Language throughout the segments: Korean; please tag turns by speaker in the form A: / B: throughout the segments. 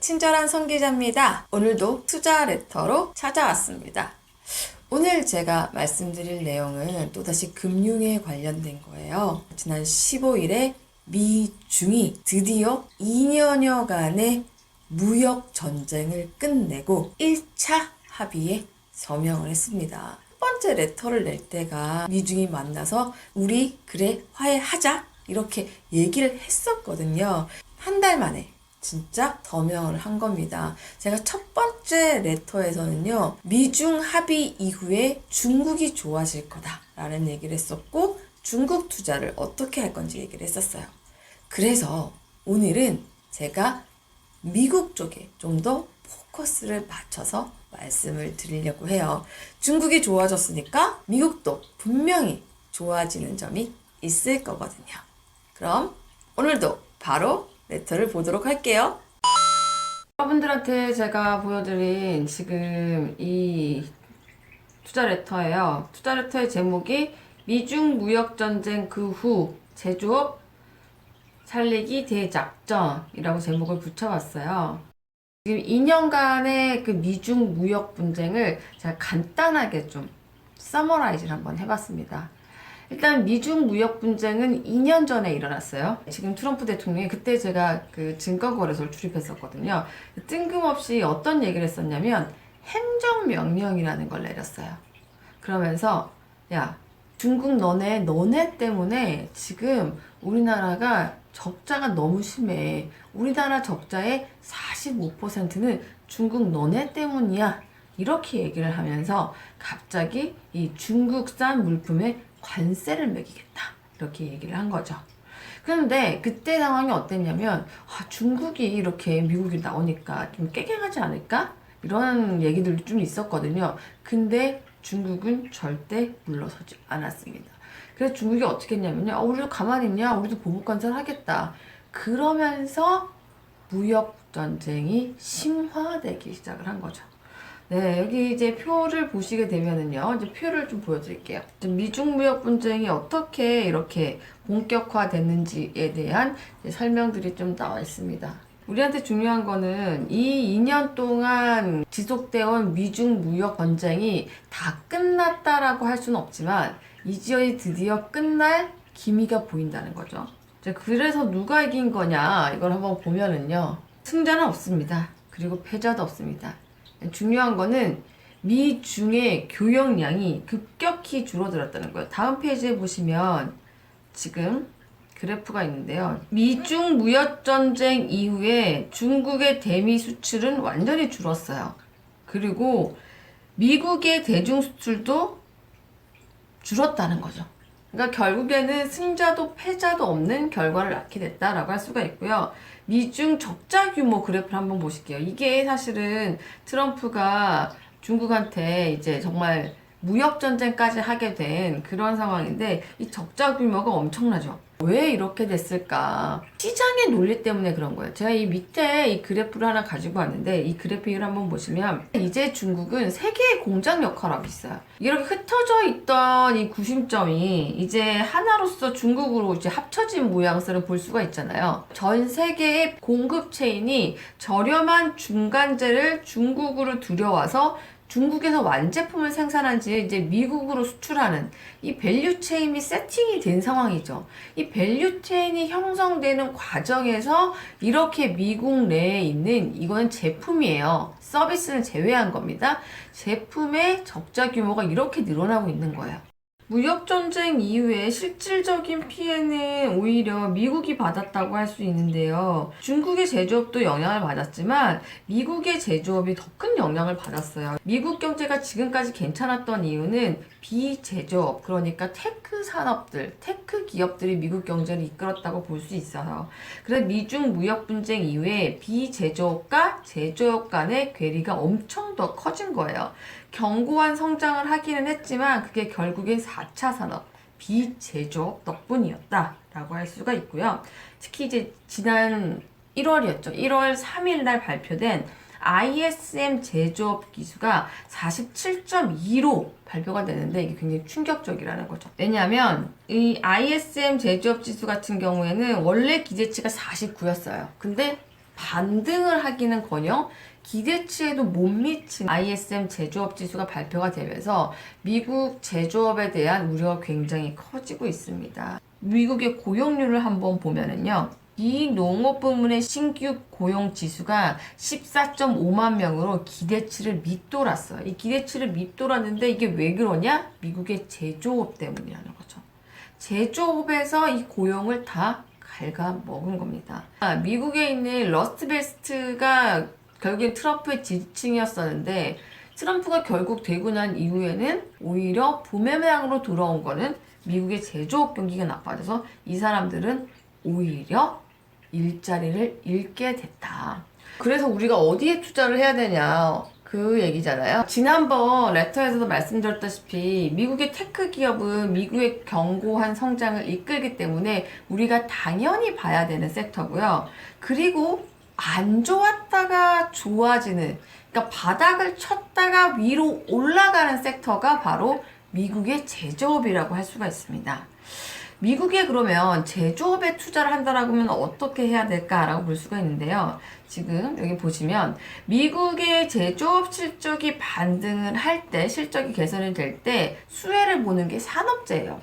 A: 친절한 성 기자입니다. 오늘도 투자 레터로 찾아왔습니다. 오늘 제가 말씀드릴 내용은 또다시 금융에 관련된 거예요. 지난 15일에 미중이 드디어 2년여간의 무역 전쟁을 끝내고 1차 합의에 서명을 했습니다. 첫 번째 레터를 낼 때가 미중이 만나서 우리 그래 화해하자 이렇게 얘기를 했었거든요. 한 달 만에 진짜 서명을 한 겁니다. 제가 첫 번째 레터에서는요, 미중 합의 이후에 중국이 좋아질 거다라는 얘기를 했었고, 중국 투자를 어떻게 할 건지 얘기를 했었어요. 그래서 오늘은 제가 미국 쪽에 좀 더 포커스를 맞춰서 말씀을 드리려고 해요. 중국이 좋아졌으니까 미국도 분명히 좋아지는 점이 있을 거거든요. 그럼 오늘도 바로 레터를 보도록 할게요. 여러분들한테 제가 보여드린 지금 이 투자 레터예요. 투자 레터의 제목이 미중 무역전쟁 그 후 제조업 살리기 대작전이라고 제목을 붙여봤어요. 지금 2년간의 그 미중 무역 분쟁을 제가 간단하게 좀 서머라이즈를 한번 해봤습니다. 일단 미중 무역 분쟁은 2년 전에 일어났어요. 지금 트럼프 대통령이 그때 제가 그 증권거래소를 출입했었거든요. 뜬금없이 어떤 얘기를 했었냐면 행정명령이라는 걸 내렸어요. 그러면서 야, 중국 너네 때문에 지금 우리나라가 적자가 너무 심해. 우리나라 적자의 45%는 중국 너네 때문이야. 이렇게 얘기를 하면서 갑자기 이 중국산 물품에 관세를 매기겠다. 이렇게 얘기를 한 거죠. 그런데 그때 상황이 어땠냐면 중국이 이렇게 미국이 나오니까 좀 깨갱하지 않을까? 이런 얘기들도 좀 있었거든요. 근데 중국은 절대 물러서지 않았습니다. 그래서 중국이 어떻게 했냐면요. 우리도 가만히 있냐? 우리도 보복관세를 하겠다. 그러면서 무역전쟁이 심화되기 시작을 한 거죠. 네, 여기 이제 표를 보시게 되면은요, 이제 표를 좀 보여드릴게요. 미중 무역 분쟁이 어떻게 이렇게 본격화됐는지에 대한 설명들이 좀 나와 있습니다. 우리한테 중요한 거는 이 2년 동안 지속되어 온 미중 무역 전쟁이 다 끝났다라고 할 수는 없지만, 이제 드디어 끝날 기미가 보인다는 거죠. 그래서 누가 이긴 거냐, 이걸 한번 보면은요, 승자는 없습니다. 그리고 패자도 없습니다. 중요한 거는 미중의 교역량이 급격히 줄어들었다는 거예요. 다음 페이지에 보시면 지금 그래프가 있는데요. 미중 무역전쟁 이후에 중국의 대미 수출은 완전히 줄었어요. 그리고 미국의 대중 수출도 줄었다는 거죠. 그러니까 결국에는 승자도 패자도 없는 결과를 낳게 됐다라고 할 수가 있고요. 미중 적자 규모 그래프를 한번 보실게요. 이게 사실은 트럼프가 중국한테 이제 정말 무역전쟁까지 하게 된 그런 상황인데 이 적자 규모가 엄청나죠. 왜 이렇게 됐을까? 시장의 논리 때문에 그런 거예요. 제가 이 밑에 이 그래프를 하나 가지고 왔는데 이 그래픽을 한번 보시면 이제 중국은 세계의 공장 역할을 하고 있어요. 이렇게 흩어져 있던 이 구심점이 이제 하나로서 중국으로 이제 합쳐진 모양새를 볼 수가 있잖아요. 전 세계의 공급 체인이 저렴한 중간재를 중국으로 들여와서 중국에서 완제품을 생산한 지 이제 미국으로 수출하는 이 밸류 체인이 세팅이 된 상황이죠. 이 밸류 체인이 형성되는 과정에서 이렇게 미국 내에 있는 이거는 제품이에요. 서비스는 제외한 겁니다. 제품의 적자 규모가 이렇게 늘어나고 있는 거예요. 무역전쟁 이후에 실질적인 피해는 오히려 미국이 받았다고 할 수 있는데요. 중국의 제조업도 영향을 받았지만 미국의 제조업이 더 큰 영향을 받았어요. 미국 경제가 지금까지 괜찮았던 이유는 비제조업, 그러니까 테크 산업들, 테크 기업들이 미국 경제를 이끌었다고 볼 수 있어요. 그래서 미중 무역 분쟁 이후에 비제조업과 제조업 간의 괴리가 엄청 더 커진 거예요. 견고한 성장을 하기는 했지만 그게 결국엔 4차 산업, 비제조업 덕분이었다라고 할 수가 있고요. 특히 이제 지난 1월이었죠. 1월 3일 날 발표된 ISM 제조업 기수가 47.2로 발표가 되는데 이게 굉장히 충격적이라는 거죠. 왜냐하면 이 ISM 제조업 지수 같은 경우에는 원래 기재치가 49였어요. 근데 반등을 하기는커녕 기대치에도 못 미친 ISM 제조업 지수가 발표가 되면서 미국 제조업에 대한 우려가 굉장히 커지고 있습니다. 미국의 고용률을 한번 보면은요. 이 농업 부문의 신규 고용 지수가 14.5만 명으로 기대치를 밑돌았어요. 이 기대치를 밑돌았는데 이게 왜 그러냐? 미국의 제조업 때문이라는 거죠. 제조업에서 이 고용을 다 갉아먹은 겁니다. 미국에 있는 러스트벨트가 결국엔 트럼프의 지지층이었었는데 트럼프가 결국 되고 난 이후에는 오히려 부메랑으로 돌아온 거는 미국의 제조업 경기가 나빠져서 이 사람들은 오히려 일자리를 잃게 됐다. 그래서 우리가 어디에 투자를 해야 되냐 그 얘기잖아요. 지난번 레터에서도 말씀드렸다시피 미국의 테크 기업은 미국의 견고한 성장을 이끌기 때문에 우리가 당연히 봐야 되는 섹터고요. 그리고 안 좋았다가 좋아지는, 그러니까 바닥을 쳤다가 위로 올라가는 섹터가 바로 미국의 제조업이라고 할 수가 있습니다. 미국에 그러면 제조업에 투자를 한다라고 하면 어떻게 해야 될까라고 볼 수가 있는데요. 지금 여기 보시면 미국의 제조업 실적이 반등을 할 때, 실적이 개선이 될 때 수혜를 보는 게 산업재예요.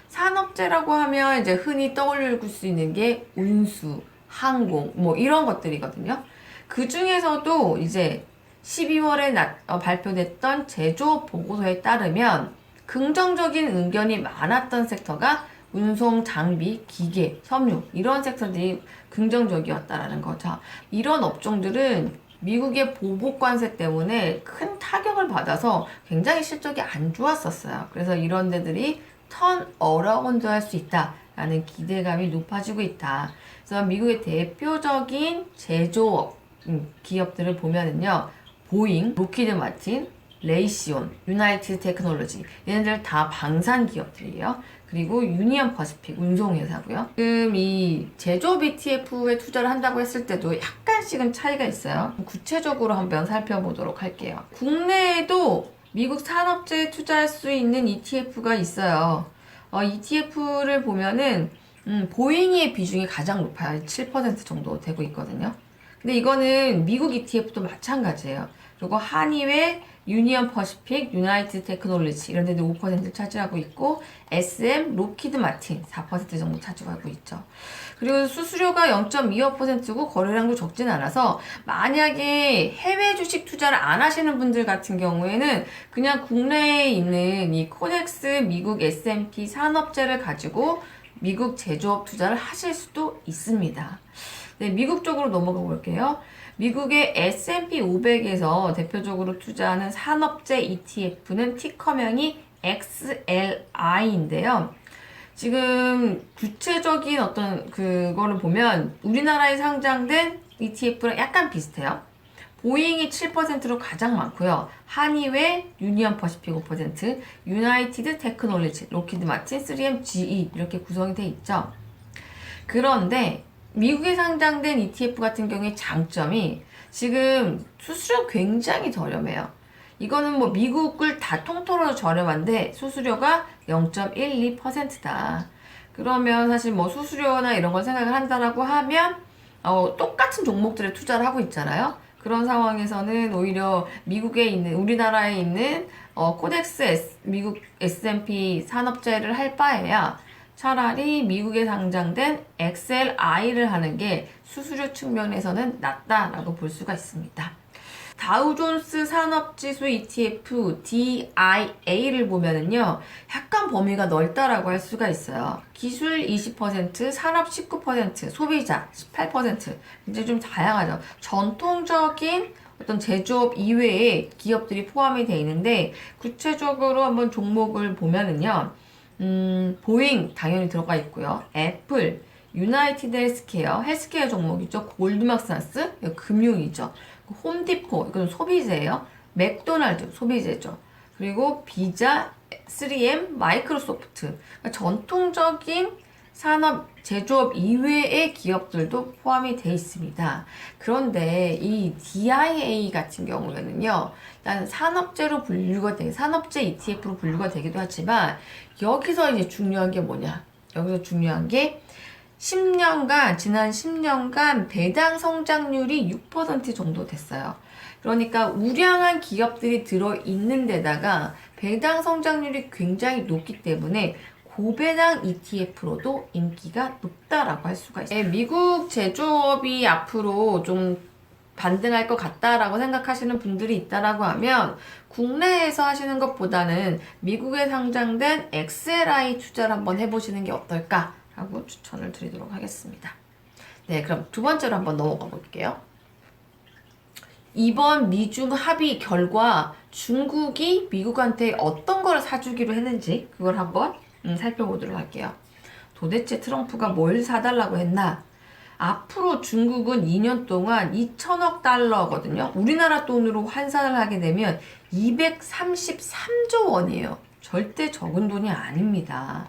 A: 산업재라고 하면 이제 흔히 떠올릴 수 있는 게 운수, 항공, 뭐 이런 것들이거든요. 그 중에서도 이제 12월에 발표됐던 제조업 보고서에 따르면 긍정적인 의견이 많았던 섹터가 운송, 장비, 기계, 섬유 이런 섹터들이 긍정적이었다라는 거죠. 이런 업종들은 미국의 보복 관세 때문에 큰 타격을 받아서 굉장히 실적이 안 좋았었어요. 그래서 이런 데들이 턴 어라운드 할 수 있다라는 기대감이 높아지고 있다. 그래서 미국의 대표적인 제조업 기업들을 보면은요. 보잉, 로키드 마틴, 레이시온, 유나이티드 테크놀로지 얘네들 다 방산 기업들이에요. 그리고 유니언 퍼시픽 운송회사고요. 지금 이 제조업 ETF에 투자를 한다고 했을 때도 약간씩은 차이가 있어요. 구체적으로 한번 살펴보도록 할게요. 국내에도 미국 산업재에 투자할 수 있는 ETF가 있어요. ETF를 보면은 보잉의 비중이 가장 높아요. 7% 정도 되고 있거든요. 근데 이거는 미국 ETF도 마찬가지예요. 그리고 한의회, 유니언 퍼시픽, 유나이티드 테크놀로지 이런 데도 5% 차지하고 있고 SM, 로키드 마틴 4% 정도 차지하고 있죠. 그리고 수수료가 0.25%고 거래량도 적진 않아서 만약에 해외 주식 투자를 안 하시는 분들 같은 경우에는 그냥 국내에 있는 이 코덱스 미국 S&P 산업재를 가지고 미국 제조업 투자를 하실 수도 있습니다. 네, 미국 쪽으로 넘어가 볼게요. 미국의 S&P 500에서 대표적으로 투자하는 산업재 ETF는 티커명이 XLI인데요. 지금 구체적인 어떤 그거를 보면 우리나라에 상장된 ETF랑 약간 비슷해요. 보잉이 7%로 가장 많고요. 한의회, 유니언 퍼시픽 5%, 유나이티드 테크놀로지, 로키드 마틴, 3M, GE 이렇게 구성이 돼 있죠. 그런데 미국에 상장된 ETF 같은 경우에 장점이 지금 수수료 굉장히 저렴해요. 이거는 뭐 미국을 다 통틀어서 저렴한데 수수료가 0.12%다. 그러면 사실 뭐 수수료나 이런 걸 생각을 한다라고 하면 똑같은 종목들에 투자를 하고 있잖아요. 그런 상황에서는 오히려 미국에 있는 우리나라에 있는 코덱스 미국 S&P 산업재를 할 바에야 차라리 미국에 상장된 XLI를 하는 게 수수료 측면에서는 낫다라고 볼 수가 있습니다. 다우존스 산업지수 ETF DIA를 보면은요, 약간 범위가 넓다라고 할 수가 있어요. 기술 20%, 산업 19%, 소비자 18%, 이제 좀 다양하죠. 전통적인 어떤 제조업 이외의 기업들이 포함이 되어 있는데, 구체적으로 한번 종목을 보면은요, 보잉 당연히 들어가 있고요. 애플, 유나이티드 헬스케어 종목이죠. 골드만삭스, 금융이죠. 홈디포, 이건 소비재예요. 맥도날드, 소비재죠. 그리고 비자, 3M, 마이크로소프트. 그러니까 전통적인 산업, 제조업 이외의 기업들도 포함이 되어 있습니다. 그런데 이 DIA 같은 경우에는요, 일단 산업재로 분류가 산업재 ETF로 분류가 되기도 하지만, 여기서 이제 중요한 게 뭐냐? 여기서 중요한 게 지난 10년간 배당 성장률이 6% 정도 됐어요. 그러니까 우량한 기업들이 들어있는 데다가 배당 성장률이 굉장히 높기 때문에 고배당 ETF로도 인기가 높다라고 할 수가 있어요. 미국 제조업이 앞으로 좀 반등할 것 같다라고 생각하시는 분들이 있다라고 하면 국내에서 하시는 것보다는 미국에 상장된 XLI 투자를 한번 해보시는 게 어떨까라고 추천을 드리도록 하겠습니다. 네, 그럼 두 번째로 한번 넘어가 볼게요. 이번 미중 합의 결과 중국이 미국한테 어떤 걸 사주기로 했는지 그걸 한번 살펴보도록 할게요. 도대체 트럼프가 뭘 사달라고 했나? 앞으로 중국은 2년 동안 2천억 달러거든요. 우리나라 돈으로 환산을 하게 되면 233조 원이에요. 절대 적은 돈이 아닙니다.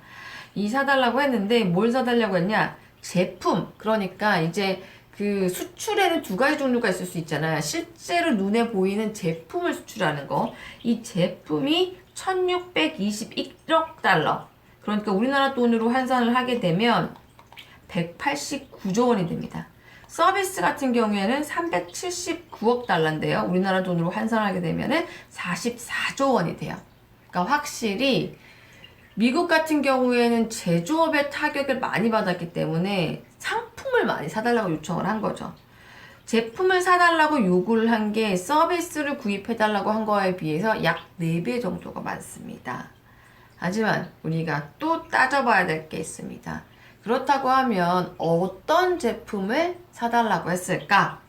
A: 이 사달라고 했는데 뭘 사달라고 했냐? 제품. 그러니까 이제 그 수출에는 두 가지 종류가 있을 수 있잖아요. 실제로 눈에 보이는 제품을 수출하는 거. 이 제품이 1621억 달러. 그러니까 우리나라 돈으로 환산을 하게 되면 189조 원이 됩니다. 서비스 같은 경우에는 379억 달러인데요. 우리나라 돈으로 환산하게 되면은 44조 원이 돼요. 그러니까 확실히 미국 같은 경우에는 제조업의 타격을 많이 받았기 때문에 상품을 많이 사달라고 요청을 한 거죠. 제품을 사달라고 요구를 한 게 서비스를 구입해달라고 한 거에 비해서 약 4배 정도가 많습니다. 하지만 우리가 또 따져봐야 될 게 있습니다. 그렇다고 하면 어떤 제품을 사달라고 했을까?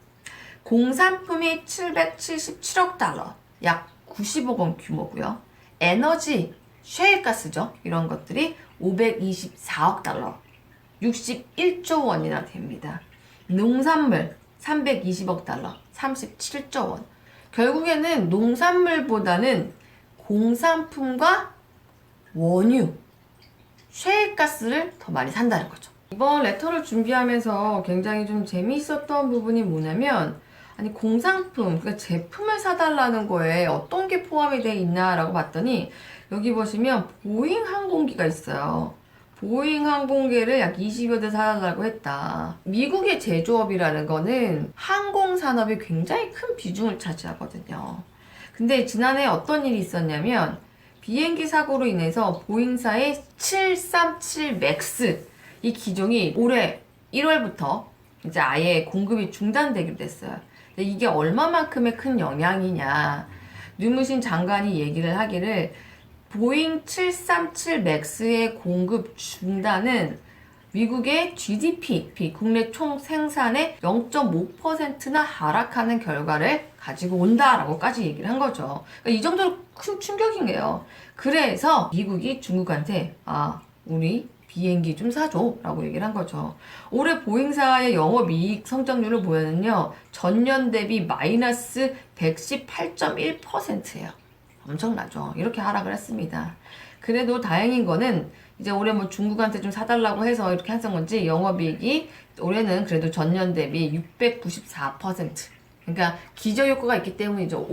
A: 공산품이 777억 달러, 약 90억 원 규모고요. 에너지, 셰일가스죠. 이런 것들이 524억 달러, 61조 원이나 됩니다. 농산물 320억 달러, 37조 원. 결국에는 농산물보다는 공산품과 원유, 셰일가스를 더 많이 산다는 거죠. 이번 레터를 준비하면서 굉장히 좀 재미있었던 부분이 뭐냐면, 아니 공산품, 그러니까 제품을 사달라는 거에 어떤 게 포함이 되어 있나라고 봤더니 여기 보시면 보잉 항공기가 있어요. 보잉 항공기를 약 20여 대 사달라고 했다. 미국의 제조업이라는 거는 항공산업이 굉장히 큰 비중을 차지하거든요. 근데 지난해 어떤 일이 있었냐면 비행기 사고로 인해서 보잉사의 737 맥스 이 기종이 올해 1월부터 이제 아예 공급이 중단되기로 됐어요. 근데 이게 얼마만큼의 큰 영향이냐. 뉴무신 장관이 얘기를 하기를 보잉 737 맥스의 공급 중단은 미국의 GDP, 국내 총 생산의 0.5%나 하락하는 결과를 가지고 온다라고까지 얘기를 한 거죠. 그러니까 이 정도로 큰 충격이에요. 그래서 미국이 중국한테 우리 비행기 좀 사줘 라고 얘기를 한 거죠. 올해 보잉사의 영업이익 성장률을 보면요. 전년 대비 마이너스 118.1%예요. 엄청나죠. 이렇게 하락을 했습니다. 그래도 다행인 거는 이제 올해 뭐 중국한테 좀 사달라고 해서 이렇게 했던 건지 영업이익이 올해는 그래도 전년 대비 694%. 그러니까 기저효과가 있기 때문이죠.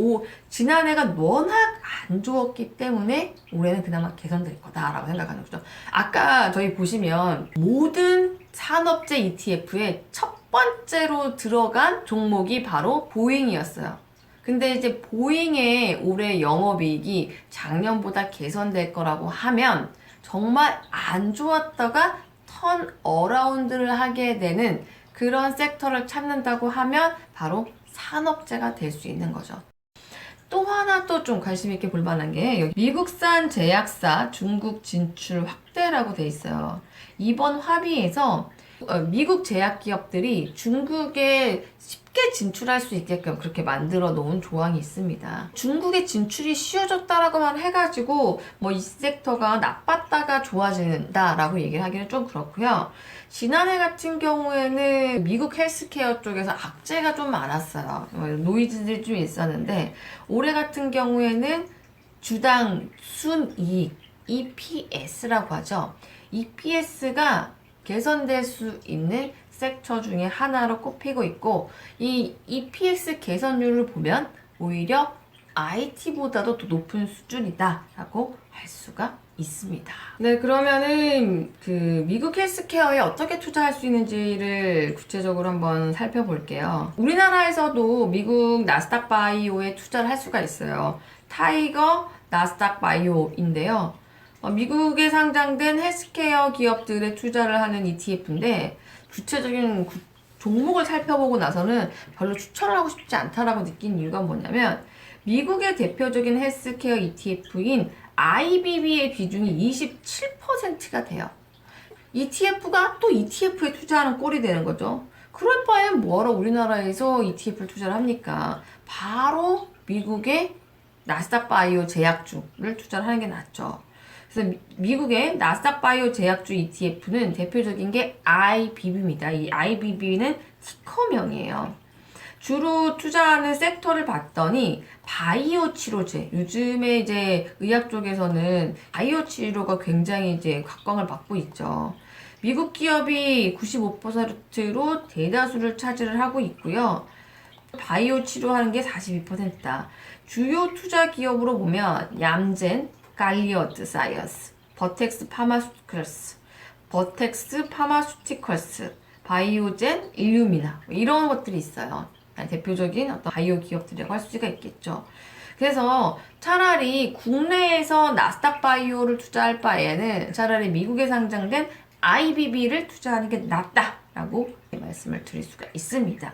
A: 지난해가 워낙 안 좋았기 때문에 올해는 그나마 개선될 거다라고 생각하는 거죠. 아까 저희 보시면 모든 산업재 ETF의 첫 번째로 들어간 종목이 바로 보잉이었어요. 근데 이제 보잉의 올해 영업이익이 작년보다 개선될 거라고 하면 정말 안 좋았다가 턴 어라운드를 하게 되는 그런 섹터를 찾는다고 하면 바로 산업재가 될 수 있는 거죠. 또 하나 또 좀 관심 있게 볼 만한 게 여기 미국산 제약사 중국 진출 확대라고 돼 있어요. 이번 합의에서 미국 제약기업들이 중국에 쉽게 진출할 수 있게끔 그렇게 만들어 놓은 조항이 있습니다. 중국의 진출이 쉬워졌다라고만 해가지고 뭐 이 섹터가 나빴다가 좋아진다라고 얘기를 하기는 좀 그렇고요. 지난해 같은 경우에는 미국 헬스케어 쪽에서 악재가 좀 많았어요. 노이즈들이 좀 있었는데 올해 같은 경우에는 주당 순이익 EPS라고 하죠. EPS가 개선될 수 있는 섹터 중에 하나로 꼽히고 있고 이 EPS 개선율을 보면 오히려 IT보다도 더 높은 수준이다 라고 할 수가 있습니다. 네, 그러면은 그 미국 헬스케어에 어떻게 투자할 수 있는지를 구체적으로 한번 살펴볼게요. 우리나라에서도 미국 나스닥 바이오에 투자를 할 수가 있어요. 타이거 나스닥 바이오인데요. 미국에 상장된 헬스케어 기업들에 투자를 하는 ETF인데 구체적인 종목을 살펴보고 나서는 별로 추천을 하고 싶지 않다라고 느낀 이유가 뭐냐면 미국의 대표적인 헬스케어 ETF인 IBB의 비중이 27%가 돼요. ETF가 또 ETF에 투자하는 꼴이 되는 거죠. 그럴 바엔 뭐하러 우리나라에서 ETF를 투자를 합니까? 바로 미국의 나스닥 바이오 제약주를 투자를 하는 게 낫죠. 그래서 미국의 나스닥 바이오 제약주 ETF는 대표적인 게 IBB입니다. 이 IBB는 티커명이에요. 주로 투자하는 섹터를 봤더니 바이오 치료제. 요즘에 이제 의학 쪽에서는 바이오 치료가 굉장히 이제 각광을 받고 있죠. 미국 기업이 95%로 대다수를 차지를 하고 있고요. 바이오 치료하는 게 42%다. 주요 투자 기업으로 보면 얌젠, 갈리어드 사이언스, 버텍스 파마슈티컬스, 바이오젠, 일루미나 이런 것들이 있어요. 대표적인 어떤 바이오 기업들이라고 할 수가 있겠죠. 그래서 차라리 국내에서 나스닥 바이오를 투자할 바에는 차라리 미국에 상장된 IBB를 투자하는 게 낫다라고 말씀을 드릴 수가 있습니다.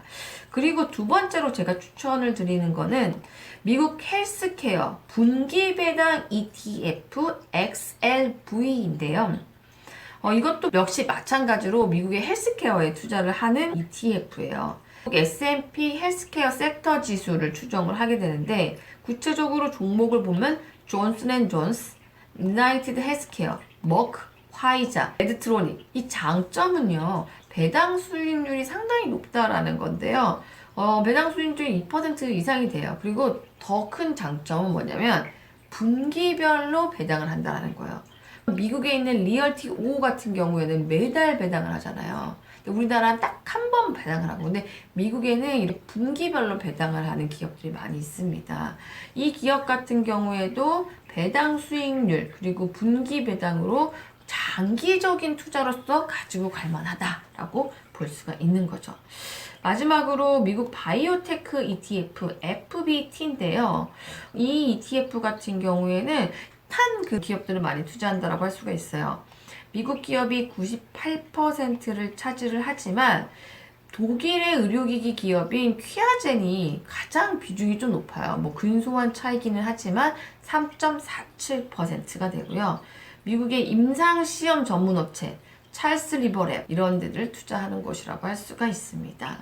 A: 그리고 두 번째로 제가 추천을 드리는 거는 미국 헬스케어 분기배당 ETF XLV인데요. 이것도 역시 마찬가지로 미국의 헬스케어에 투자를 하는 ETF예요. S&P 헬스케어 섹터 지수를 추정을 하게 되는데 구체적으로 종목을 보면 존슨앤존스, 유나이티드 헬스케어, 머크, 화이자, 메드트로닉. 이 장점은요. 배당 수익률이 상당히 높다라는 건데요. 배당 수익률이 2% 이상이 돼요. 그리고 더 큰 장점은 뭐냐면 분기별로 배당을 한다는 거예요. 미국에 있는 리얼티 오 같은 경우에는 매달 배당을 하잖아요. 우리나라는 딱 한 번 배당을 하고, 근데 미국에는 이렇게 분기별로 배당을 하는 기업들이 많이 있습니다. 이 기업 같은 경우에도 배당 수익률 그리고 분기 배당으로 장기적인 투자로서 가지고 갈 만하다라고 볼 수가 있는 거죠. 마지막으로 미국 바이오테크 ETF FBT인데요. 이 ETF 같은 경우에는 한 그 기업들을 많이 투자한다라고 할 수가 있어요. 미국 기업이 98%를 차지를 하지만 독일의 의료기기 기업인 퀴아젠이 가장 비중이 좀 높아요. 뭐 근소한 차이기는 하지만 3.47%가 되고요. 미국의 임상시험 전문업체 찰스 리버랩 이런 데를 투자하는 곳이라고 할 수가 있습니다.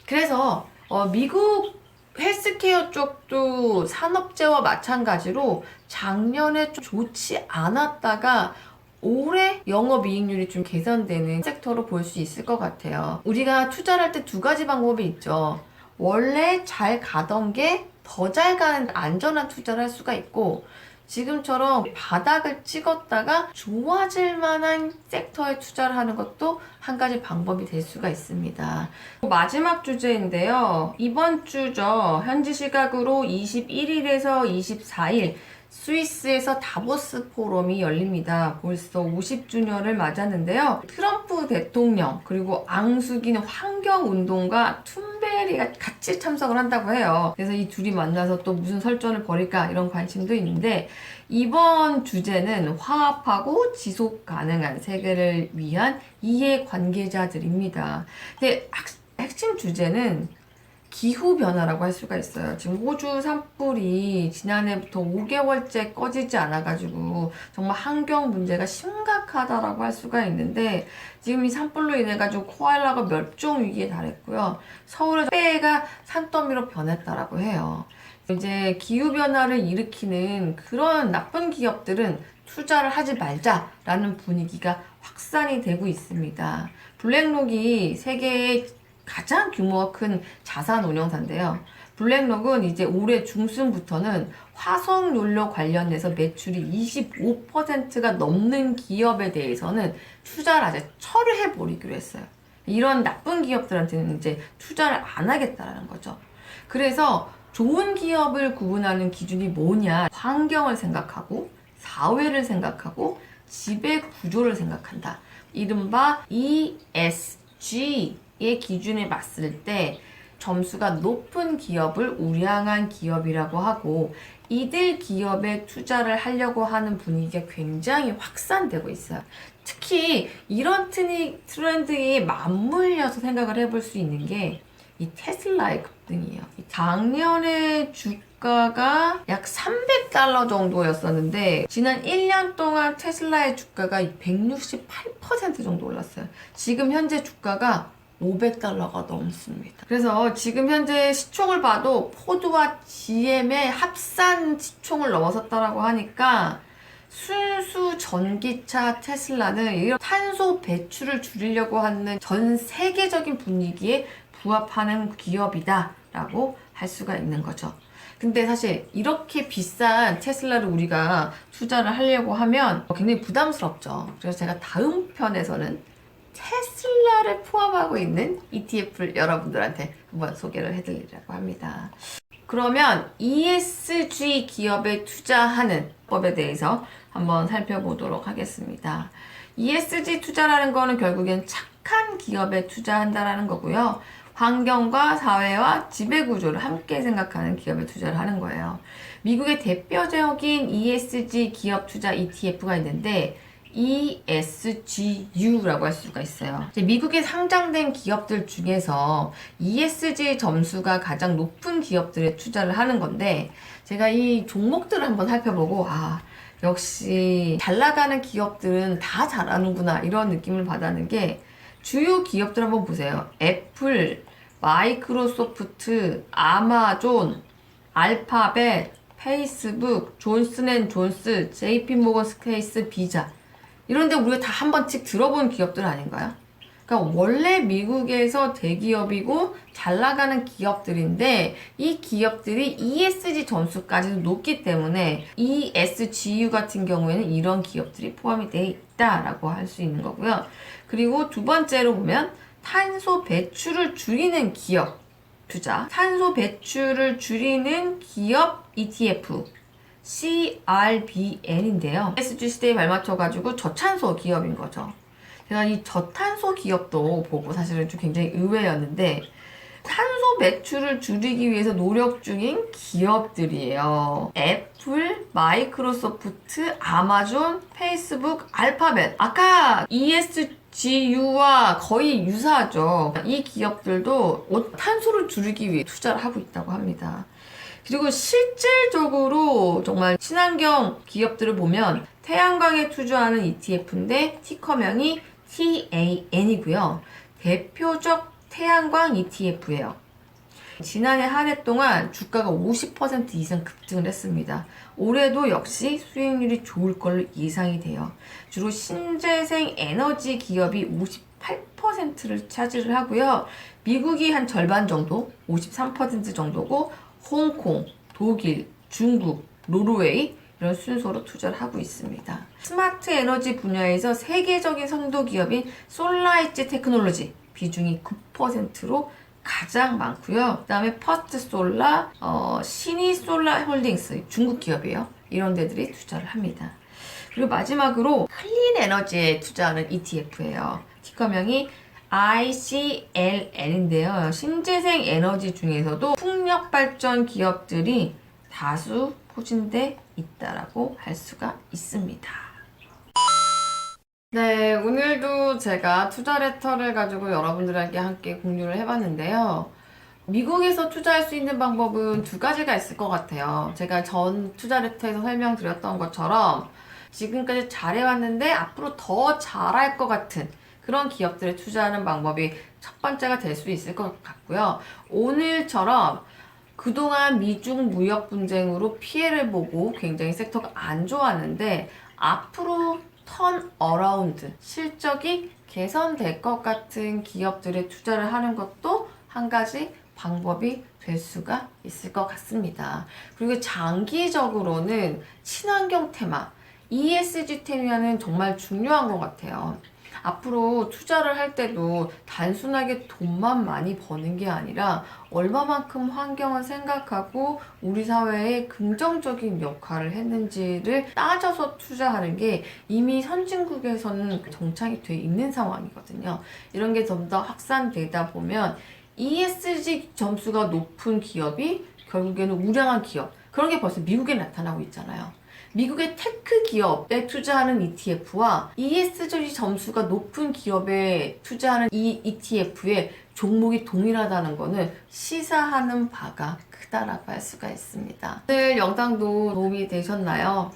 A: 그래서 미국 헬스케어 쪽도 산업재와 마찬가지로 작년에 좀 좋지 않았다가 올해 영업이익률이 좀 개선되는 섹터로 볼 수 있을 것 같아요. 우리가 투자를 할 때 두 가지 방법이 있죠. 원래 잘 가던 게 더 잘 가는 안전한 투자를 할 수가 있고 지금처럼 바닥을 찍었다가 좋아질 만한 섹터에 투자를 하는 것도 한 가지 방법이 될 수가 있습니다. 마지막 주제인데요. 이번 주죠. 현지 시각으로 21일에서 24일 스위스에서 다보스 포럼이 열립니다. 벌써 50주년을 맞았는데요. 트럼프 대통령 그리고 앙숙인 환경운동가 툰베리가 같이 참석을 한다고 해요. 그래서 이 둘이 만나서 또 무슨 설전을 벌일까 이런 관심도 있는데 이번 주제는 화합하고 지속 가능한 세계를 위한 이해 관계자들입니다. 근데 핵심 주제는 기후변화라고 할 수가 있어요. 지금 호주 산불이 지난해부터 5개월째 꺼지지 않아가지고 정말 환경 문제가 심각하다라고 할 수가 있는데 지금 이 산불로 인해가지고 코알라가 멸종 위기에 달했고요. 서울의 폐가 산더미로 변했다라고 해요. 이제 기후변화를 일으키는 그런 나쁜 기업들은 투자를 하지 말자라는 분위기가 확산이 되고 있습니다. 블랙록이 세계의 가장 규모가 큰 자산 운용사인데요. 블랙록은 이제 올해 중순부터는 화석 연료 관련해서 매출이 25%가 넘는 기업에 대해서는 투자를 아예 철회해 버리기로 했어요. 이런 나쁜 기업들한테는 이제 투자를 안 하겠다라는 거죠. 그래서 좋은 기업을 구분하는 기준이 뭐냐? 환경을 생각하고 사회를 생각하고 지배 구조를 생각한다. 이른바 ESG의 기준에 맞을 때 점수가 높은 기업을 우량한 기업이라고 하고, 이들 기업에 투자를 하려고 하는 분위기가 굉장히 확산되고 있어요. 특히 이런 트렌드에 맞물려서 생각을 해볼 수 있는 게 이 테슬라의 급등이에요. 작년에 주가가 약 300달러 정도였었는데 지난 1년 동안 테슬라의 주가가 168% 정도 올랐어요. 지금 현재 주가가 500달러가 넘습니다. 그래서 지금 현재 시총을 봐도 포드와 GM의 합산 시총을 넘어섰다라고 하니까 순수 전기차 테슬라는 이런 탄소 배출을 줄이려고 하는 전 세계적인 분위기에 부합하는 기업이다라고 할 수가 있는 거죠. 근데 사실 이렇게 비싼 테슬라를 우리가 투자를 하려고 하면 굉장히 부담스럽죠. 그래서 제가 다음 편에서는 테슬라를 포함하고 있는 ETF를 여러분들한테 한번 소개를 해드리려고 합니다. 그러면 ESG 기업에 투자하는 법에 대해서 한번 살펴보도록 하겠습니다. ESG 투자라는 거는 결국엔 착한 기업에 투자한다라는 거고요. 환경과 사회와 지배구조를 함께 생각하는 기업에 투자를 하는 거예요. 미국의 대표적인 ESG 기업 투자 ETF가 있는데 ESGU라고 할 수가 있어요. 미국에 상장된 기업들 중에서 ESG 점수가 가장 높은 기업들에 투자를 하는 건데, 제가 이 종목들을 한번 살펴보고 역시 잘 나가는 기업들은 다 잘하는구나 이런 느낌을 받았는 게, 주요 기업들 한번 보세요. 애플, 마이크로소프트, 아마존, 알파벳, 페이스북, 존슨앤존스, JP모건 스테이스, 비자, 이런데 우리가 다 한 번씩 들어본 기업들 아닌가요? 그러니까 원래 미국에서 대기업이고 잘 나가는 기업들인데, 이 기업들이 ESG 점수까지도 높기 때문에 ESGU 같은 경우에는 이런 기업들이 포함이 되어 있다라고 할 수 있는 거고요. 그리고 두 번째로 보면 탄소 배출을 줄이는 기업 투자, 탄소 배출을 줄이는 기업 ETF CRBN인데요. ESG 시대에 발맞춰가지고 저탄소 기업인 거죠. 제가 이 저탄소 기업도 보고 사실은 좀 굉장히 의외였는데, 탄소 배출을 줄이기 위해서 노력 중인 기업들이에요. 애플, 마이크로소프트, 아마존, 페이스북, 알파벳. 아까 ESGU와 거의 유사하죠. 이 기업들도 탄소를 줄이기 위해 투자를 하고 있다고 합니다. 그리고 실질적으로 정말 친환경 기업들을 보면 태양광에 투자하는 ETF인데 티커명이 TAN이고요. 대표적 태양광 ETF예요. 지난해 한 해 동안 주가가 50% 이상 급등을 했습니다. 올해도 역시 수익률이 좋을 걸로 예상이 돼요. 주로 신재생 에너지 기업이 58%를 차지를 하고요. 미국이 한 절반 정도, 53% 정도고, 홍콩, 독일, 중국, 노르웨이 이런 순서로 투자를 하고 있습니다. 스마트 에너지 분야에서 세계적인 선도 기업인 솔라엣지 테크놀로지 비중이 9%로 가장 많고요. 그 다음에 퍼스트 솔라, 시니 솔라 홀딩스, 중국 기업이에요. 이런 데들이 투자를 합니다. 그리고 마지막으로 클린 에너지에 투자하는 ETF예요. 티커명이 ICLN인데요. 신재생 에너지 중에서도 풍력 발전 기업들이 다수 포진돼 있다라고 할 수가 있습니다. 네, 오늘도 제가 투자 레터를 가지고 여러분들에게 함께 공유를 해봤는데요. 미국에서 투자할 수 있는 방법은 두 가지가 있을 것 같아요. 제가 전 투자 레터에서 설명드렸던 것처럼 지금까지 잘해왔는데 앞으로 더 잘할 것 같은 그런 기업들에 투자하는 방법이 첫 번째가 될 수 있을 것 같고요. 오늘처럼 그동안 미중 무역 분쟁으로 피해를 보고 굉장히 섹터가 안 좋았는데 앞으로 턴 어라운드, 실적이 개선될 것 같은 기업들에 투자를 하는 것도 한 가지 방법이 될 수가 있을 것 같습니다. 그리고 장기적으로는 친환경 테마, ESG 테마는 정말 중요한 것 같아요. 앞으로 투자를 할 때도 단순하게 돈만 많이 버는 게 아니라 얼마만큼 환경을 생각하고 우리 사회에 긍정적인 역할을 했는지를 따져서 투자하는 게 이미 선진국에서는 정착이 돼 있는 상황이거든요. 이런 게 좀 더 확산되다 보면 ESG 점수가 높은 기업이 결국에는 우량한 기업, 그런 게 벌써 미국에 나타나고 있잖아요. 미국의 테크 기업에 투자하는 ETF와 ESG 점수가 높은 기업에 투자하는 이 ETF의 종목이 동일하다는 것은 시사하는 바가 크다라고 할 수가 있습니다. 오늘 영상도 도움이 되셨나요?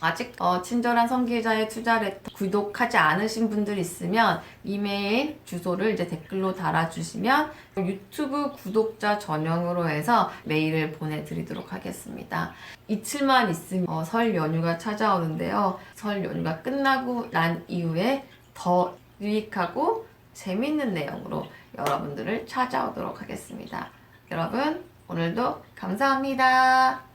A: 아직 친절한 성기자의 투자 레터 구독하지 않으신 분들 있으면 이메일 주소를 이제 댓글로 달아주시면 유튜브 구독자 전용으로 해서 메일을 보내드리도록 하겠습니다. 이틀만 있으면 설 연휴가 찾아오는데요. 설 연휴가 끝나고 난 이후에 더 유익하고 재밌는 내용으로 여러분들을 찾아오도록 하겠습니다. 여러분 오늘도 감사합니다.